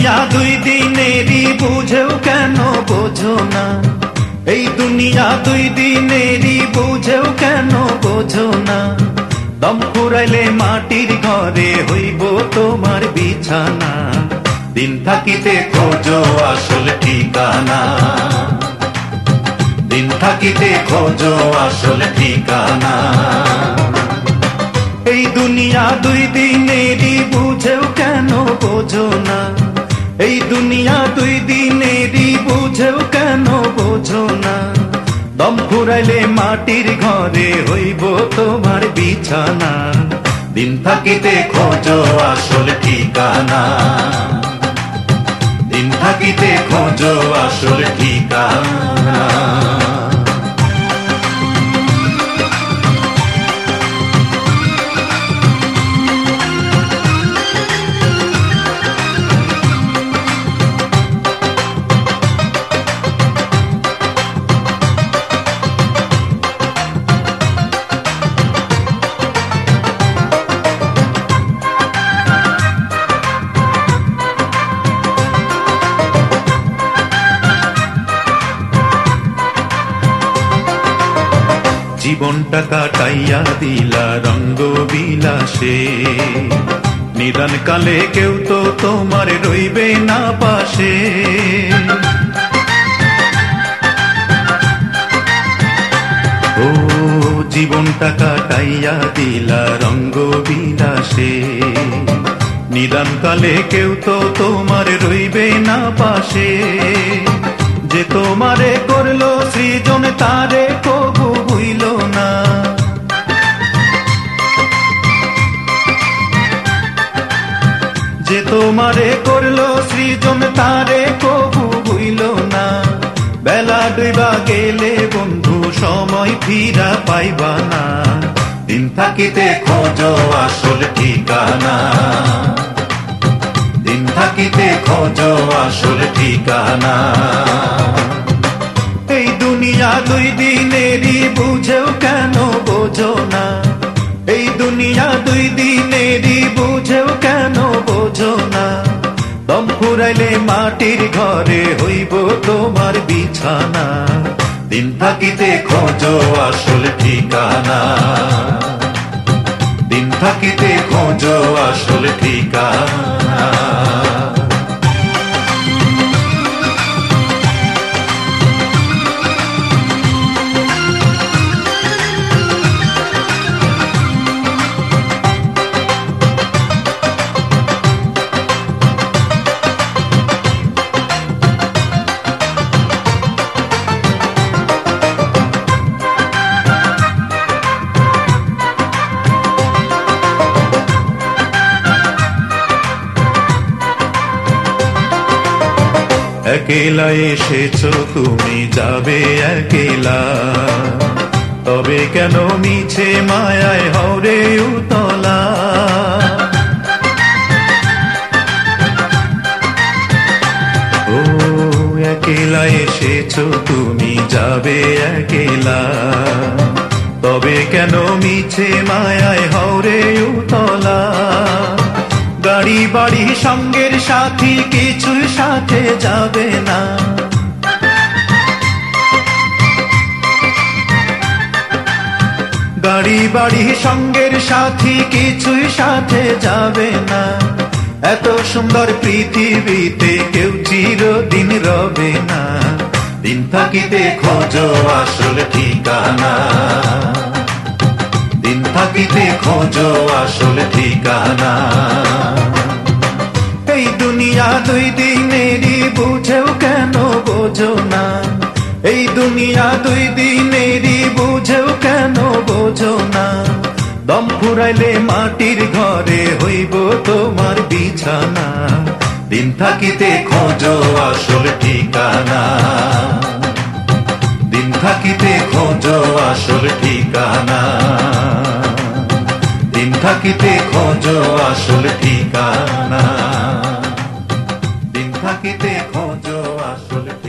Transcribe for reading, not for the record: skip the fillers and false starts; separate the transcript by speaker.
Speaker 1: দুনিয়া দুই দিনেরই বুঝেও কেন বোঝো না, এই দুনিয়া দুই দিনেরই বুঝেও কেন বোঝো না। দম ফুরাইলে মাটির ঘরে হইব তোমার বিছানা, দিন থাকিতে খোঁজো আসল ঠিকানা, দিন থাকিতে খোঁজো আসল ঠিকানা। এই দুনিয়া দুই দিনেরই বুঝেও কেন বোঝো না, এই দুনিয়া দুই দিনেরই বুঝেও কেন বোঝো না। দম ফুরাইলে মাটির ঘরে হইব তোমার বিছানা, দিন থাকিতে খোঁজো আসল ঠিকানা, দিন থাকিতে খোঁজো আসল ঠিকানা। জীবনটা কাটাইয়া দিলা রঙ্গ বিলাসে, নিদান কালে কেউ তো তোমার রইবে না পাশে। ও জীবনটা কাটাইয়া দিলা রঙ্গ বিলাসে, নিদান কালে কেউ তো তোমার রইবে না পাশে। যে তোমারে করলো সৃজন তারে কবু ভুইল না, যে তোমারে করলো সৃজন তারে কবু ভুইল না। বেলা ডুবা গেলে বন্ধু সময় ফিরা পাইবা না, দিন থাকিতে খোঁজো আসল ঠিকানা, দিন থাকিতে খোঁজো আসল ঠিকানা। এই দুনিয়া দুই দিনেরই বুঝেও কেন বোঝো না, এই দুনিয়া দুই দিনেরই বুঝেও কেন বোঝো না। দম ফুরাইলে মাটির ঘরে হইব তোমার বিছানা, দিন থাকিতে খোঁজো আসল ঠিকানা, দিন থাকিতে খোঁজো আসল ঠিকানা। একেলা এসেছো তুমি যাবে একেলা, তবে কেন মিছে মায়ায় হরে উতলা। ও একেলা এসেছো তুমি যাবে একেলা, তবে কেন মিছে মায়ায় হরে উতলা। গাড়ি বাড়ি সঙ্গের সাথী কিছু সাথে যাবে না, গাড়ি বাড়ি সঙ্গের সাথী কিছু সাথে যাবে না। এত সুন্দর পৃথিবীতে কেউ চিরদিন রবে না, দিন থাকিতে খোঁজো আসল ঠিকানা, দিন থাকিতে খোঁজো আসল ঠিকানা। এই দুনিয়া দুই দিনেরই বুঝেও কেন বোঝো না, এই দুনিয়া দুই দিনেরই বুঝেও কেন বোঝো না। দম ফুরাইলে মাটির ঘরে হইব তোমার বিছানা, দিন থাকিতে খোঁজো আসল ঠিকানা, দিন থাকিতে খোঁজো আসল ঠিকানা, দিন থাকিতে খোঁজো আসল ঠিকানা, দিন থাকিতে খোঁজো আসল ঠিকানা।